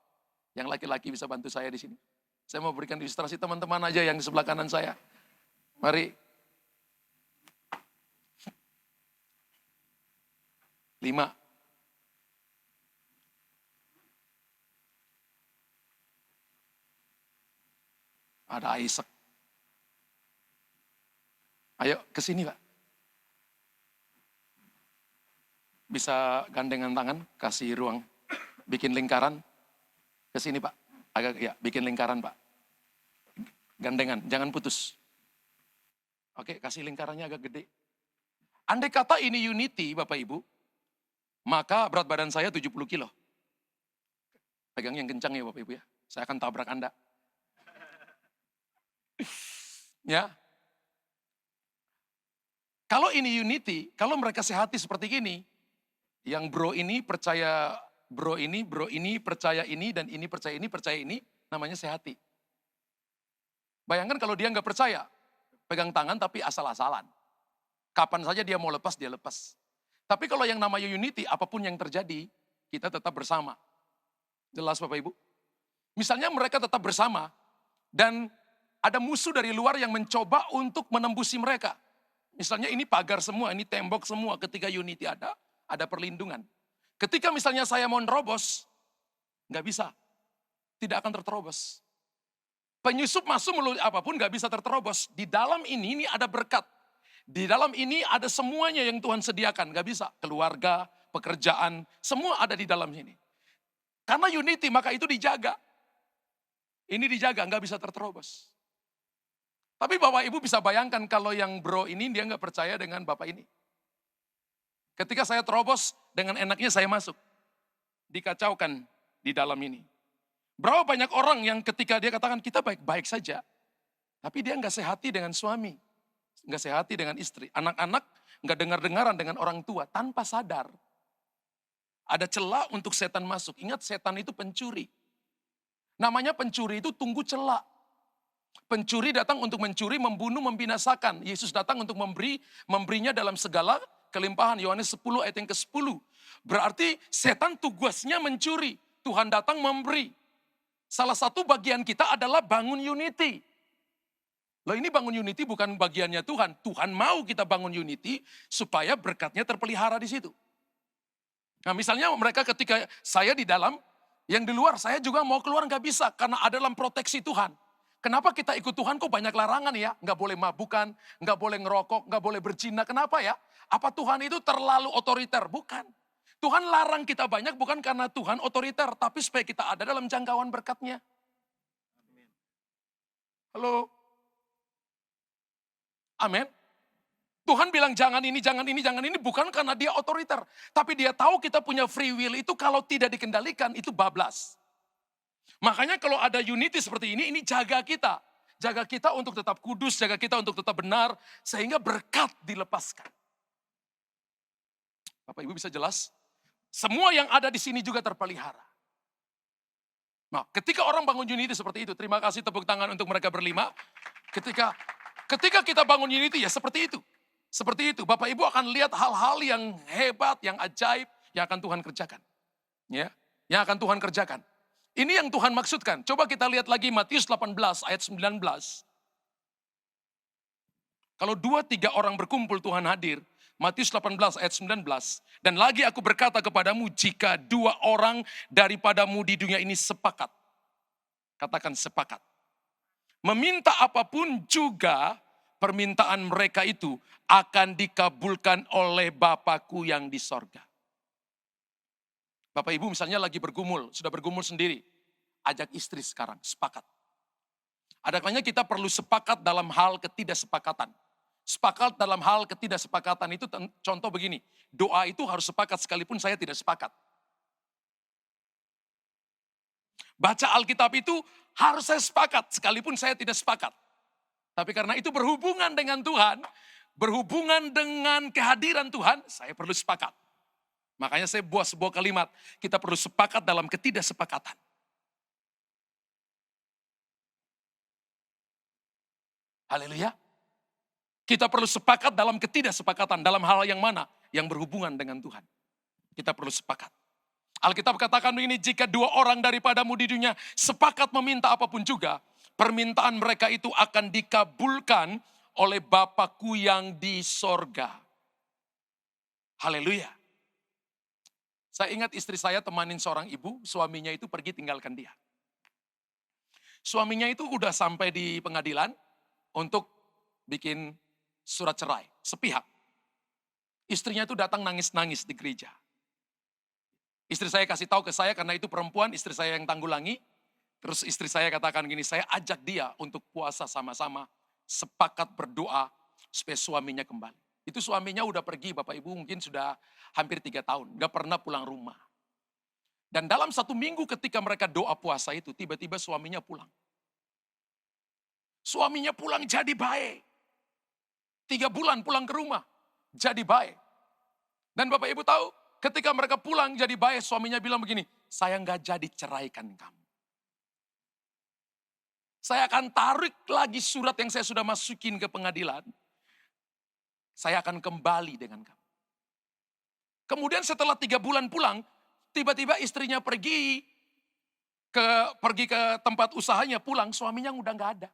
Yang laki-laki bisa bantu saya di sini. Saya mau berikan ilustrasi teman-teman aja yang di sebelah kanan saya. Mari. 5. Ada Isaac. Ayo ke sini Pak. Bisa gandengan tangan, kasih ruang. Bikin lingkaran. Ke sini Pak. Agak ya, bikin lingkaran Pak. Gandengan, jangan putus. Oke, kasih lingkarannya agak gede. Andai kata ini unity Bapak Ibu, maka berat badan saya 70 kilo. Pegang yang kencang ya Bapak Ibu ya. Saya akan tabrak Anda. Ya. Kalau ini unity, kalau mereka sehati seperti ini, yang bro ini percaya bro ini percaya ini, dan ini percaya ini, namanya sehati. Bayangkan kalau dia nggak percaya, pegang tangan tapi asal-asalan. Kapan saja dia mau lepas, dia lepas. Tapi kalau yang namanya unity, apapun yang terjadi, kita tetap bersama. Jelas Bapak Ibu? Misalnya mereka tetap bersama, dan ada musuh dari luar yang mencoba untuk menembusi mereka. Misalnya ini pagar semua, ini tembok semua, ketika unity ada perlindungan. Ketika misalnya saya mau nerobos, nggak bisa. Tidak akan terterobos. Penyusup masuk melalui apapun nggak bisa terterobos. Di dalam ini ada berkat. Di dalam ini ada semuanya yang Tuhan sediakan. Gak bisa, keluarga, pekerjaan, semua ada di dalam sini. Karena unity, maka itu dijaga. Ini dijaga, gak bisa terterobos. Tapi Bapak Ibu bisa bayangkan kalau yang bro ini dia gak percaya dengan Bapak ini. Ketika saya terobos, dengan enaknya saya masuk. Dikacaukan di dalam ini. Berapa banyak orang yang ketika dia katakan kita baik-baik saja. Tapi dia gak sehati dengan suami. Nggak sehati dengan istri. Anak-anak nggak dengar-dengaran dengan orang tua tanpa sadar. Ada celah untuk setan masuk. Ingat setan itu pencuri. Namanya pencuri itu tunggu celah. Pencuri datang untuk mencuri, membunuh, membinasakan. Yesus datang untuk memberinya dalam segala kelimpahan. Yohanes 10 ayat yang ke-10. Berarti setan tugasnya mencuri. Tuhan datang memberi. Salah satu bagian kita adalah bangun unity. Loh ini bangun unity bukan bagiannya Tuhan. Tuhan mau kita bangun unity supaya berkatnya terpelihara di situ. Nah misalnya mereka ketika saya di dalam, yang di luar saya juga mau keluar nggak bisa karena ada dalam proteksi Tuhan. Kenapa kita ikut Tuhan kok banyak larangan ya? Nggak boleh mabukan, nggak boleh ngerokok, nggak boleh berzina. Kenapa ya? Apa Tuhan itu terlalu otoriter? Bukan. Tuhan larang kita banyak bukan karena Tuhan otoriter, tapi supaya kita ada dalam jangkauan berkat-Nya. Halo? Amin. Tuhan bilang jangan ini, jangan ini, jangan ini bukan karena dia otoriter. Tapi dia tahu kita punya free will itu kalau tidak dikendalikan itu bablas. Makanya kalau ada unity seperti ini jaga kita. Jaga kita untuk tetap kudus, jaga kita untuk tetap benar. Sehingga berkat dilepaskan. Bapak Ibu bisa jelas? Semua yang ada di sini juga terpelihara. Nah, ketika orang bangun unity seperti itu, terima kasih tepuk tangan untuk mereka berlima. Ketika kita bangun unity ya seperti itu. Seperti itu, Bapak Ibu akan lihat hal-hal yang hebat, yang ajaib, yang akan Tuhan kerjakan. Ya, yang akan Tuhan kerjakan. Ini yang Tuhan maksudkan. Coba kita lihat lagi Matius 18 ayat 19. Kalau 2-3 orang berkumpul Tuhan hadir. Matius 18 ayat 19. Dan lagi aku berkata kepadamu, jika 2 orang daripadamu di dunia ini sepakat. Katakan sepakat. Meminta apapun juga permintaan mereka itu akan dikabulkan oleh Bapakku yang di sorga. Bapak Ibu misalnya lagi bergumul, sudah bergumul sendiri. Ajak istri sekarang, sepakat. Ada kalanya kita perlu sepakat dalam hal ketidaksepakatan. Sepakat dalam hal ketidaksepakatan itu contoh begini. Doa itu harus sepakat sekalipun saya tidak sepakat. Baca Alkitab itu harus saya sepakat sekalipun saya tidak sepakat. Tapi karena itu berhubungan dengan Tuhan, berhubungan dengan kehadiran Tuhan, saya perlu sepakat. Makanya saya buat sebuah kalimat, kita perlu sepakat dalam ketidaksepakatan. Haleluya. Kita perlu sepakat dalam ketidaksepakatan, dalam hal yang mana? Yang berhubungan dengan Tuhan. Kita perlu sepakat. Alkitab katakan ini, jika 2 orang daripadamu di dunia sepakat meminta apapun juga, permintaan mereka itu akan dikabulkan oleh Bapakku yang di sorga. Haleluya. Saya ingat istri saya temanin seorang ibu, suaminya itu pergi tinggalkan dia. Suaminya itu udah sampai di pengadilan untuk bikin surat cerai, sepihak. Istrinya itu datang nangis-nangis di gereja. Istri saya kasih tahu ke saya karena itu perempuan, istri saya yang tanggulangi. Terus istri saya katakan gini, saya ajak dia untuk puasa sama-sama, sepakat berdoa supaya suaminya kembali. Itu suaminya udah pergi, Bapak Ibu mungkin sudah hampir 3 tahun, gak pernah pulang rumah. Dan dalam 1 minggu ketika mereka doa puasa itu, tiba-tiba suaminya pulang. Suaminya pulang jadi baik. 3 bulan pulang ke rumah, jadi baik. Dan Bapak Ibu tahu, ketika mereka pulang jadi baik, suaminya bilang begini, saya gak jadi ceraikan kamu. Saya akan tarik lagi surat yang saya sudah masukin ke pengadilan. Saya akan kembali dengan kamu. Kemudian setelah 3 bulan pulang, tiba-tiba istrinya pergi ke tempat usahanya, pulang, suaminya udah gak ada.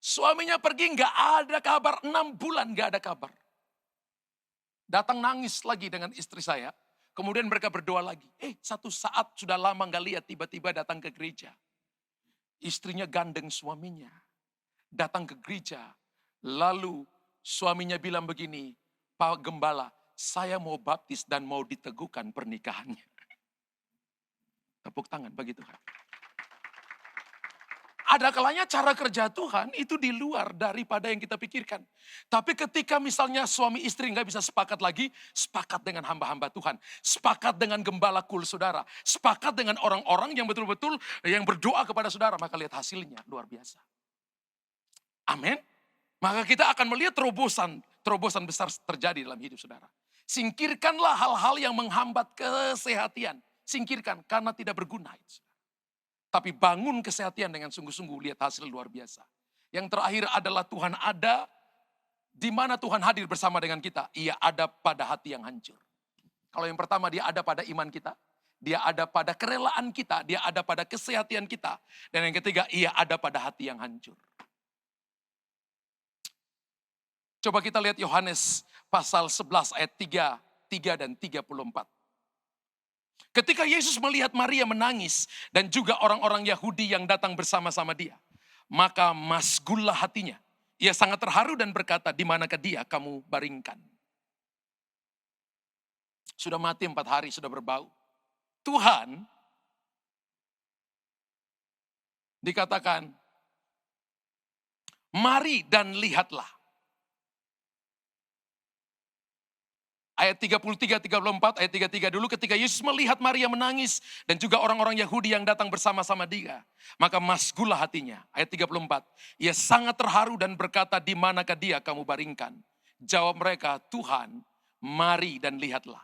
Suaminya pergi gak ada kabar, 6 bulan gak ada kabar. Datang nangis lagi dengan istri saya. Kemudian mereka berdoa lagi. Satu saat sudah lama gak lihat, tiba-tiba datang ke gereja. Istrinya gandeng suaminya. Datang ke gereja. Lalu suaminya bilang begini, Pak Gembala, saya mau baptis dan mau diteguhkan pernikahannya. Tepuk tangan bagi Tuhan. Ada kalanya cara kerja Tuhan itu di luar daripada yang kita pikirkan. Tapi ketika misalnya suami istri nggak bisa sepakat lagi, sepakat dengan hamba-hamba Tuhan. Sepakat dengan gembala kul saudara. Sepakat dengan orang-orang yang betul-betul yang berdoa kepada saudara. Maka lihat hasilnya luar biasa. Amin. Maka kita akan melihat terobosan besar terjadi dalam hidup saudara. Singkirkanlah hal-hal yang menghambat kesehatan. Singkirkan karena tidak berguna itu. Tapi bangun kesehatan dengan sungguh-sungguh, lihat hasil luar biasa. Yang terakhir adalah Tuhan ada, di mana Tuhan hadir bersama dengan kita. Ia ada pada hati yang hancur. Kalau yang pertama dia ada pada iman kita, dia ada pada kerelaan kita, dia ada pada kesehatan kita. Dan yang ketiga, ia ada pada hati yang hancur. Coba kita lihat Yohanes pasal 11 ayat 3 dan 34. Ketika Yesus melihat Maria menangis dan juga orang-orang Yahudi yang datang bersama-sama dia, maka masgullah hatinya. Ia sangat terharu dan berkata, di manakah dia kamu baringkan? Sudah mati 4 hari, sudah berbau. Tuhan dikatakan, mari dan lihatlah. Ayat 33, 34, ayat 33 dulu ketika Yesus melihat Maria menangis dan juga orang-orang Yahudi yang datang bersama-sama dia. Maka masgulah hatinya. Ayat 34, ia sangat terharu dan berkata, di manakah dia kamu baringkan? Jawab mereka, Tuhan, mari dan lihatlah.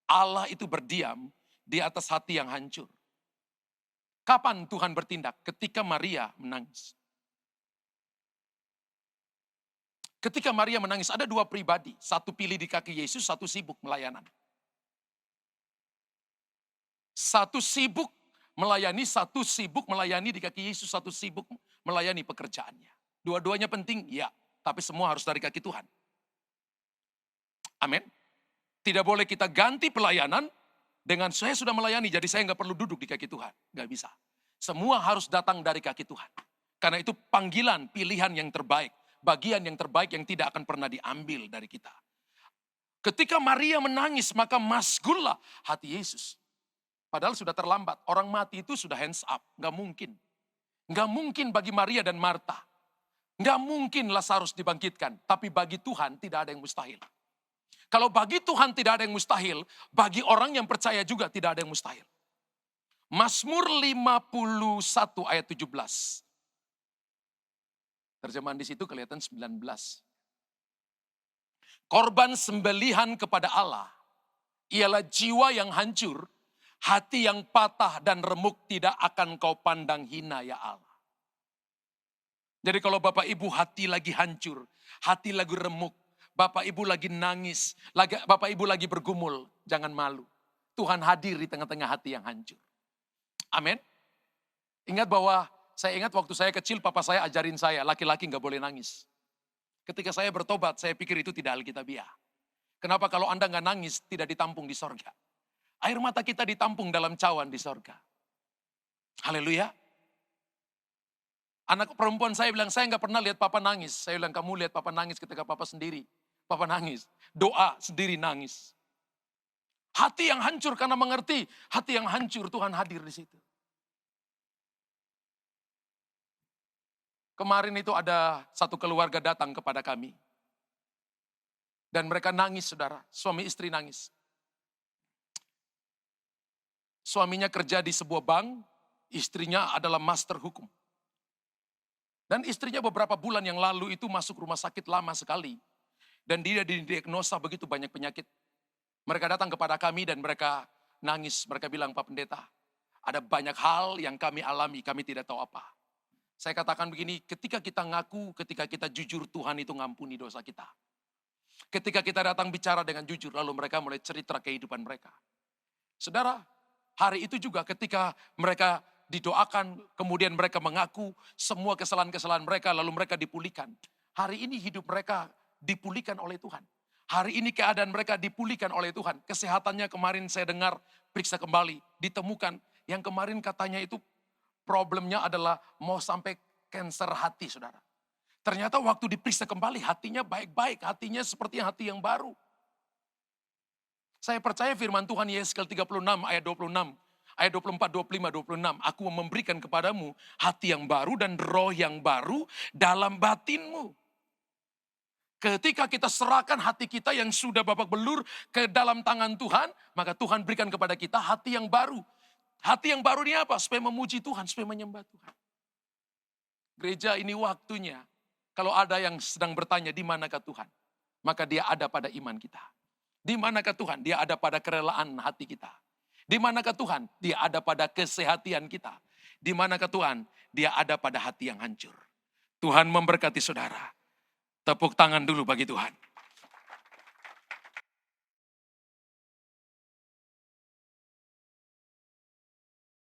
Allah itu berdiam di atas hati yang hancur. Kapan Tuhan bertindak? Ketika Maria menangis. Ketika Maria menangis, ada 2 pribadi. Satu pilih di kaki Yesus, satu sibuk melayanan. Satu sibuk melayani di kaki Yesus, satu sibuk melayani pekerjaannya. Dua-duanya penting, ya. Tapi semua harus dari kaki Tuhan. Amin. Tidak boleh kita ganti pelayanan dengan saya sudah melayani, jadi saya nggak perlu duduk di kaki Tuhan. Nggak bisa. Semua harus datang dari kaki Tuhan. Karena itu panggilan, pilihan yang terbaik. Bagian yang terbaik yang tidak akan pernah diambil dari kita. Ketika Maria menangis, maka masgullah hati Yesus. Padahal sudah terlambat. Orang mati itu sudah hands up. Nggak mungkin. Nggak mungkin bagi Maria dan Marta. Nggak mungkin Lazarus dibangkitkan. Tapi bagi Tuhan tidak ada yang mustahil. Kalau bagi Tuhan tidak ada yang mustahil, bagi orang yang percaya juga tidak ada yang mustahil. Mazmur 51 ayat 17. Terjemahan di situ kelihatan 19. Korban sembelihan kepada Allah ialah jiwa yang hancur, hati yang patah dan remuk tidak akan kau pandang hina ya Allah. Jadi kalau Bapak Ibu hati lagi hancur, hati lagi remuk, Bapak Ibu lagi nangis, Bapak Ibu lagi bergumul, jangan malu. Tuhan hadir di tengah-tengah hati yang hancur. Amin. Ingat bahwa saya ingat waktu saya kecil, papa saya ajarin saya, laki-laki nggak boleh nangis. Ketika saya bertobat, saya pikir itu tidak alkitabiah. Kenapa kalau Anda nggak nangis, tidak ditampung di sorga? Air mata kita ditampung dalam cawan di sorga. Haleluya. Anak perempuan saya bilang, saya nggak pernah lihat papa nangis. Saya bilang, kamu lihat papa nangis ketika papa sendiri. Papa nangis, doa sendiri nangis. Hati yang hancur karena mengerti, hati yang hancur Tuhan hadir di situ. Kemarin itu ada satu keluarga datang kepada kami. Dan mereka nangis, saudara. Suami istri nangis. Suaminya kerja di sebuah bank, istrinya adalah master hukum. Dan istrinya beberapa bulan yang lalu itu masuk rumah sakit lama sekali. Dan dia didiagnosa begitu banyak penyakit. Mereka datang kepada kami dan mereka nangis. Mereka bilang, Pak Pendeta, ada banyak hal yang kami alami, kami tidak tahu apa. Saya katakan begini, ketika kita ngaku, ketika kita jujur, Tuhan itu ngampuni dosa kita. Ketika kita datang bicara dengan jujur, lalu mereka mulai cerita kehidupan mereka. Saudara, hari itu juga ketika mereka didoakan, kemudian mereka mengaku semua kesalahan-kesalahan mereka, lalu mereka dipulihkan. Hari ini hidup mereka dipulihkan oleh Tuhan. Hari ini keadaan mereka dipulihkan oleh Tuhan. Kesehatannya kemarin saya dengar, periksa kembali, ditemukan. Yang kemarin katanya itu problemnya adalah mau sampai kanker hati, saudara. Ternyata waktu diperiksa kembali hatinya baik-baik, hatinya seperti hati yang baru. Saya percaya firman Tuhan Yesaya 36 ayat 26, ayat 24, 25, 26. Aku memberikan kepadamu hati yang baru dan roh yang baru dalam batinmu. Ketika kita serahkan hati kita yang sudah babak belur ke dalam tangan Tuhan, maka Tuhan berikan kepada kita hati yang baru. Hati yang baru ini apa? Supaya memuji Tuhan, supaya menyembah Tuhan. Gereja ini waktunya, kalau ada yang sedang bertanya di manakah Tuhan, maka dia ada pada iman kita. Di manakah Tuhan? Dia ada pada kerelaan hati kita. Di manakah Tuhan? Dia ada pada kesehatan kita. Di manakah Tuhan? Dia ada pada hati yang hancur. Tuhan memberkati saudara. Tepuk tangan dulu bagi Tuhan.